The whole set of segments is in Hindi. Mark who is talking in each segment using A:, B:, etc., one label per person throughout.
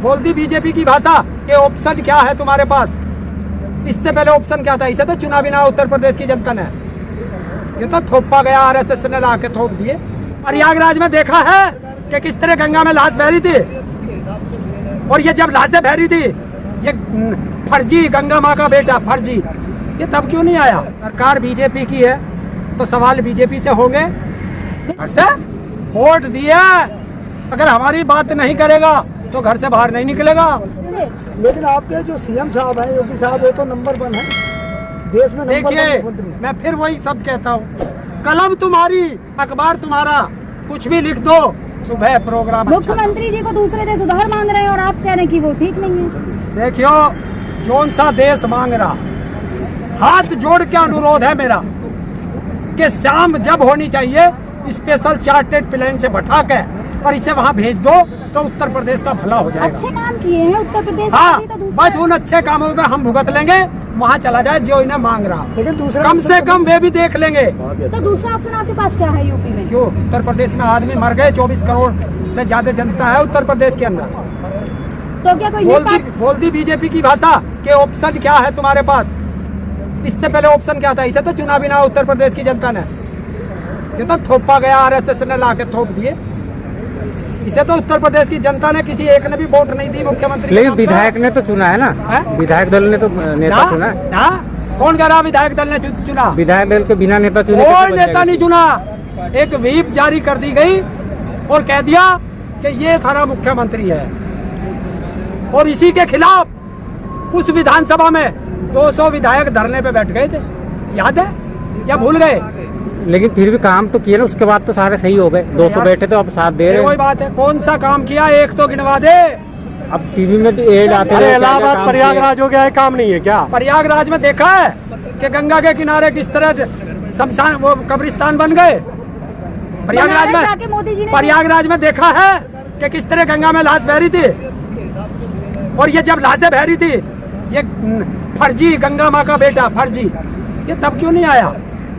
A: बोल दी बीजेपी की भाषा कि ऑप्शन क्या है तुम्हारे पास। इससे पहले ऑप्शन क्या था? इसे तो चुना भी ना उत्तर प्रदेश की जनता ने, ये तो थोपा गया आरएसएस ने ला के थोप दिए। प्रयागराज में देखा है कि किस तरह गंगा में लाश बह रही थी, और ये जब लाशें बह रही थी, ये फर्जी गंगा माँ का बेटा फर्जी, ये तब क्यों नहीं आया? सरकार बीजेपी की है तो सवाल बीजेपी से होंगे। ऐसे वोट दिए, अगर हमारी बात नहीं करेगा तो घर से बाहर नहीं निकलेगा।
B: लेकिन आपके जो सीएम साहब हैं, योगी साहब, वो तो नंबर 1 है देश में।
A: देखिए, मैं फिर वही सब कहता हूँ, कलम तुम्हारी, अखबार तुम्हारा, कुछ भी लिख दो, सुबह प्रोग्राम।
C: मुख्यमंत्री जी को दूसरे देश उधार मांग रहे हैं और आप कह रहे हैं कि वो ठीक नहीं है।
A: देखियो, कौन सा देश मांग रहा, हाथ जोड़ के अनुरोध है मेरा कि शाम जब होनी चाहिए स्पेशल चार्टर्ड प्लेन से बैठा के और इसे वहाँ भेज दो तो उत्तर प्रदेश का भला हो जाएगा।
C: अच्छे काम किए हैं उत्तर प्रदेश।
A: हाँ, बस उन अच्छे कामों पे हम भुगत लेंगे, वहाँ चला जाए जो इन्हें मांग रहा,
B: लेकिन दूसरा
A: कम से कम वे भी देख लेंगे।
C: तो दूसरा ऑप्शन आपके पास क्या है यूपी में?
A: क्यों? उत्तर प्रदेश में आदमी मर गए, 24 करोड़ से ज्यादा जनता है उत्तर प्रदेश के अंदर।
C: तो क्या कोई
A: बोल दी बीजेपी की भाषा कि ऑप्शन क्या है तुम्हारे पास। इससे पहले ऑप्शन क्या था? इसे तो चुना भी ना उत्तर प्रदेश की जनता ने, ये तो थोपा गया आरएसएस ने ला के थोप दिए। इसे तो उत्तर प्रदेश की जनता ने, किसी एक ने भी वोट नहीं दी मुख्यमंत्री।
D: लेकिन विधायक ने तो चुना है ना, विधायक दल ने तो नेता चुना है
A: ना। कौन कह रहा विधायक दल ने चुना?
D: विधायक दल के बिना नेता चुने
A: कोई नेता नहीं चुना। एक व्हीप जारी कर दी गई और कह दिया कि ये थारा मुख्यमंत्री है, और इसी के खिलाफ उस विधानसभा में 200 विधायक धरने पे बैठ गए थे, याद है या भूल गए?
D: लेकिन फिर भी काम तो किए ना, उसके बाद तो सारे सही हो गए। 200 बैठे तो अब साथ दे रहे हैं।
A: कोई बात है, कौन सा काम किया? एक तो गिनवा दे।
D: अब टीवी में भी एड आते हैं।
B: इलाहाबाद प्रयागराज हो गया है, काम नहीं है क्या?
A: प्रयागराज में देखा है कि गंगा के किनारे किस तरह शमशान, वो कब्रिस्तान बन गए। प्रयागराज में देखा है कि किस तरह गंगा में लाश बह रही थी, और ये जब लाशें बह रही थी, ये फर्जी गंगा माँ का बेटा फर्जी, ये तब क्यों नहीं आया?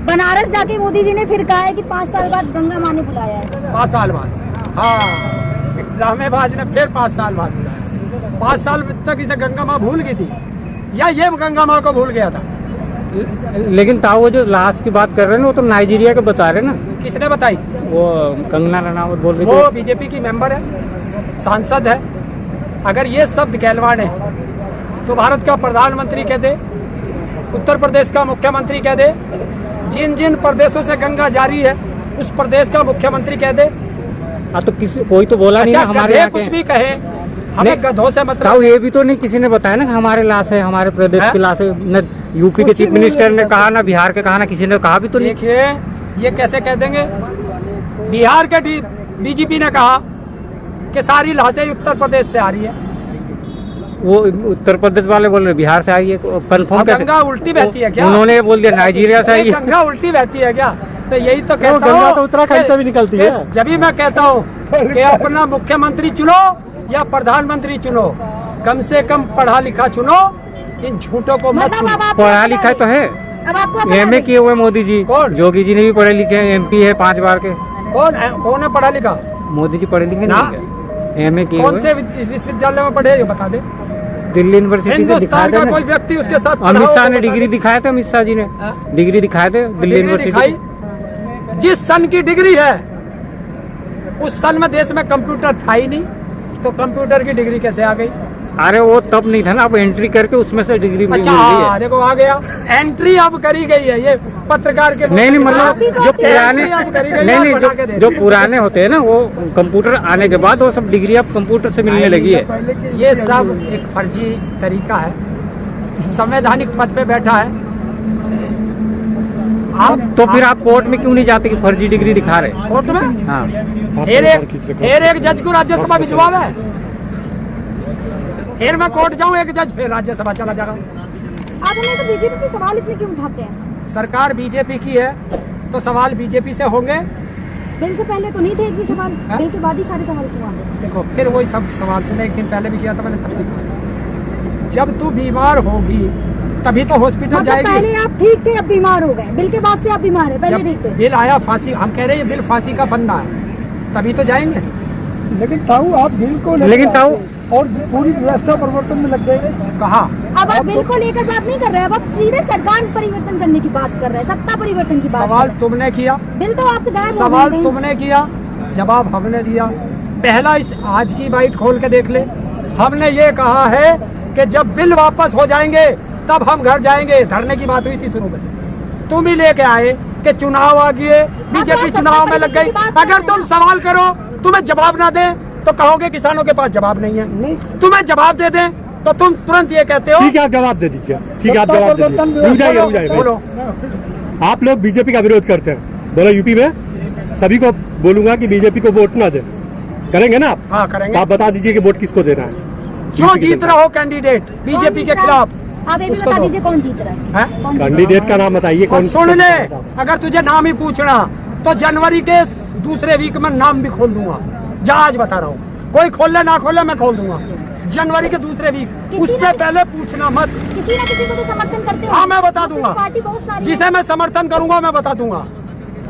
C: बनारस जाके मोदी जी ने फिर कहा है कि 5 साल बाद गंगा माँ ने बुलाया है।
A: 5 साल बाद, हाँ, ड्रामेबाज ने फिर 5 साल बाद बुलाया। 5 साल तक इसे गंगा माँ भूल गई थी, या ये गंगा माँ को भूल गया था?
D: लेकिन ताऊ वो जो लाश की बात कर रहे हैं ना, वो तो नाइजीरिया के बता रहे ना।
A: किसने बताई?
D: वो कंगना रनावत बोल रही थी।
A: वो बीजेपी की मेंबर है, सांसद है। अगर ये शब्द कहलवाने तो भारत का प्रधानमंत्री कह दे, उत्तर प्रदेश का मुख्यमंत्री कह दे, जिन जिन प्रदेशों से गंगा जारी है उस प्रदेश का मुख्यमंत्री कह दे।
D: तो किसी कोई तो बोला नहीं ना हमारे यहाँ
A: कुछ भी कहे, हमें गधों से मतलब।
D: ये भी तो नहीं किसी ने बताया ना कि हमारे लाश है, हमारे प्रदेश की लाश है। न यूपी के चीफ मिनिस्टर ने कहा, ना बिहार के कहा, ना किसी ने कहा भी तो नहीं।
A: देखिए, ये कैसे कह देंगे? बिहार के डीजीपी ने कहा कि सारी लाशें उत्तर प्रदेश से आ रही है।
D: वो उत्तर प्रदेश वाले बोल रहे बिहार से आई है, कंफर्म कैसे?
A: गंगा उल्टी बहती है क्या?
D: उन्होंने बोल दिया नाइजीरिया से आई है।
A: गंगा उल्टी बहती है क्या? तो यही तो कहता हूँ,
B: गंगा तो उत्तराखंड से भी निकलती है।
A: जब भी मैं कहता हूँ कि अपना मुख्यमंत्री चुनो या प्रधानमंत्री चुनो, कम से कम पढ़ा लिखा चुनो, इन झूठों को मत चुनो।
D: पढ़ा लिखा तो है, एमए किए हुए मोदी जी।
A: कौन?
D: योगी जी ने भी पढ़े लिखे हैं, एमपी है 5 बार के।
A: कौन है पढ़ा लिखा?
D: मोदी जी पढ़े लिखे नहीं, एमए किए।
A: कौन से विश्वविद्यालय में पढ़े ये बता दे।
D: दिल्ली यूनिवर्सिटी से दिखाया था
A: कोई व्यक्ति उसके साथ
D: अमित शाह ने डिग्री दिखाए थे, अमित शाह जी ने डिग्री दिखाए थे दिल्ली यूनिवर्सिटी।
A: जिस सन की डिग्री है उस सन में देश में कंप्यूटर था ही नहीं, तो कंप्यूटर की डिग्री कैसे आ गई?
D: अरे वो तब नहीं था ना, अब एंट्री करके उसमें से डिग्री मिल रही है।
A: देखो आ गया, एंट्री अब करी गई है। ये पत्रकार के
D: नहीं मतलब जो पुराने जो पुराने होते हैं ना, वो कंप्यूटर आने के बाद वो सब डिग्री अब कंप्यूटर से मिलने लगी है।
A: ये सब एक फर्जी तरीका है। संवैधानिक पद पे बैठा है आप,
D: तो फिर आप कोर्ट में क्यों नहीं जाते कि फर्जी डिग्री दिखा रहे?
A: कोर्ट में
D: हाँ,
A: फिर एक जज को राज्यसभा भिजवावे, फिर मैं कोर्ट जाऊं एक जज, फिर राज्यसभा चला जाएगा।
C: आप हमें तो बीजेपी के सवाल इतने क्यों उठाते हैं?
A: सरकार बीजेपी की है तो सवाल बीजेपी से होंगे।
C: बिल से पहले तो नहीं थे एक भी सवाल, बिल के बाद ही सारे सवाल क्यों आ गए?
A: देखो, फिर वही सब सवाल तूने एक दिन पहले भी किया था, मैंने तब भी किया। जब तू बीमार होगी तभी तो हॉस्पिटल जाएगी।
C: पहले आप ठीक थे, अब बीमार हो गए। बिल के बाद से आप बीमार है, पहले ठीक थे।
A: बिल आया फांसी, हम कह रहे हैं बिल फांसी का फंदा है, तभी तो जाएंगे।
B: लेकिन ताऊ आप बिल को
D: लेकिन ताऊ
B: और पूरी व्यवस्था परिवर्तन में लग गए।
A: कहा
C: अब आप बिल को लेकर बात नहीं कर रहे हैं, अब आप सीधे सरकार परिवर्तन करने की बात कर रहे हैं, सत्ता परिवर्तन की बात कर
A: सवाल
C: रहे
A: तुमने किया,
C: हैं। बिल तो आपके गायब हो गए
A: सवाल
C: कहीं।
A: तुमने किया, जवाब हमने दिया। पहला इस आज की बाइट खोल के देख ले, हमने ये कहा है कि जब बिल वापस हो जाएंगे तब हम घर जाएंगे। धरने की बात हुई थी शुरू में, तुम ही लेके आए कि चुनाव आ गए, बीजेपी चुनाव में लग गई। अगर तुम सवाल करो तुम्हें जवाब ना दे तो कहोगे किसानों के पास जवाब नहीं है।
B: नहीं,
A: तुम्हें जवाब दे दें तो तुम तुरंत ये कहते हो।
E: ठीक है, आप जवाब दे दीजिए। ठीक है, आप जवाब दे दीजिए। रुक जाइए, रुक जाइए।
A: बोलो।
E: आप लोग बीजेपी का विरोध करते हैं, बोलो यूपी में सभी को बोलूंगा कि बीजेपी को वोट ना दे, करेंगे ना आप?
A: हाँ करेंगे।
E: आप बता दीजिए कि वोट किसको देना है।
A: क्यों जीत रहे हो कैंडिडेट बीजेपी के खिलाफ?
C: आप ये भी
A: उसको
C: बता
A: दो।
C: दीजिए कौन जीत रहा है,
A: हैं?
C: कौन जीत
E: कैंडिडेट का नाम बताइए
A: और
E: कौन।
A: सुन ले, अगर तुझे नाम ही पूछना तो जनवरी के दूसरे वीक में नाम भी खोल दूंगा। जा आज बता रहा हूँ, कोई खोल ले ना खोले मैं खोल दूंगा जनवरी के दूसरे वीक।
C: किसी
A: उससे
C: ने-
A: पहले पूछना मत।
C: किसी ना किसी को तो समर्थन करते हो।
A: हाँ मैं बता दूंगा,
C: पार्टी बहुत सारी
A: जिसे मैं समर्थन करूंगा मैं बता दूंगा,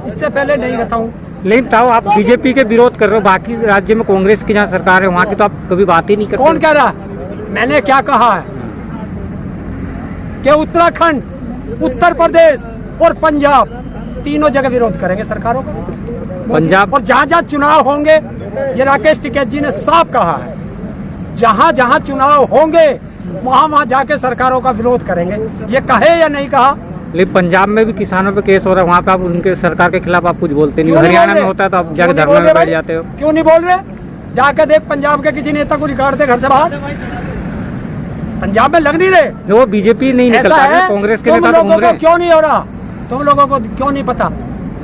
A: इससे पहले नहीं बताऊं।
D: लेकिन ताऊ आप बीजेपी के विरोध कर रहे हो, बाकी राज्य में कांग्रेस की जहाँ सरकार है वहाँ की तो आप कभी बात ही नहीं करते।
A: कौन कह रहा है? मैंने क्या कहा है कि उत्तराखंड, उत्तर प्रदेश और पंजाब तीनों जगह विरोध करेंगे सरकारों का।
D: पंजाब
A: और जहाँ जहाँ चुनाव होंगे, ये राकेश टिकैत जी ने साफ कहा है, जहाँ जहाँ चुनाव होंगे वहाँ वहाँ जाके सरकारों का विरोध करेंगे। ये कहे या नहीं कहा?
D: लेकिन पंजाब में भी किसानों पे केस हो रहा है, वहाँ पे आप उनके सरकार के खिलाफ आप कुछ बोलते नहीं।
A: क्यों नहीं
D: हरियाणा
A: बोल
D: में
A: रहे?
D: होता है तो आप
A: क्यों
D: जाके
A: नहीं
D: धरने
A: बोल
D: में
A: रहे
D: बैठ
A: भाई?
D: जाते हो।
A: क्यों नहीं बोल रहे? जाके देख पंजाब के किसी नेता को निकाल दे घर से बाहर। पंजाब में लग नहीं रहे।
D: वो बीजेपी नहीं
A: ऐसा
D: निकलता है,
A: है,
D: कांग्रेस के
A: तुम
D: नेता तो
A: लोगों
D: घूम रहे
A: को
D: हैं।
A: क्यों नहीं हो रहा? तुम लोगों को क्यों नहीं पता?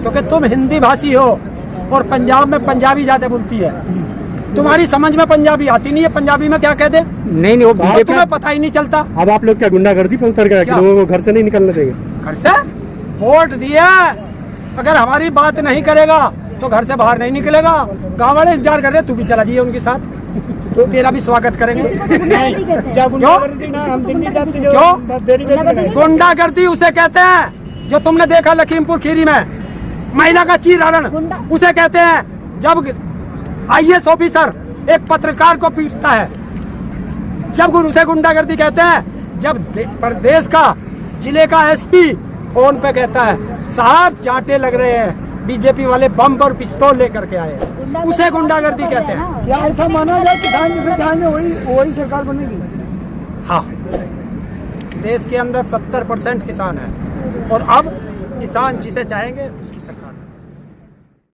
A: क्योंकि तुम हिंदी भाषी हो और पंजाब में पंजाबी ज्यादा बोलती है। तुम्हारी समझ में पंजाबी आती नहीं है, पंजाबी में क्या कह दे
D: नहीं नहीं वो बीजेपी
A: तुम्हें पता ही नहीं चलता।
E: अब आप लोग क्या गुंडागर्दी पे उतर गए कि
A: क्या?
E: लोगों को घर से नहीं निकलने देंगे?
A: घर से वोट दिया, अगर हमारी बात नहीं करेगा तो घर से बाहर नहीं निकलेगा। गाँव वाले इंतजार कर रहे, तू भी चला जाइए उनके साथ, तो तेरा भी स्वागत करेंगे।
C: किसी को तो गुंडागर्दी कहते हैं।
A: क्यों? गुंडागर्दी उसे कहते हैं जो तुमने देखा लखीमपुर खीरी में महिला का चीरहरण,
C: गुंडा-
A: उसे कहते हैं जब आईएएस ऑफिसर एक पत्रकार को पीटता है, जब उसे गुंडागर्दी कहते हैं। जब प्रदेश का जिले का एसपी फोन पे कहता है साहब चांटे लग रहे हैं, बीजेपी वाले बम और पिस्तौल लेकर के आए, उसे गुंडागर्दी कहते हैं।
B: क्या ऐसा माना जाए किसान जिसे चाहेंगे वही सरकार बनेगी?
A: हाँ, देश के अंदर 70% किसान है और अब किसान जिसे चाहेंगे उसकी सरकार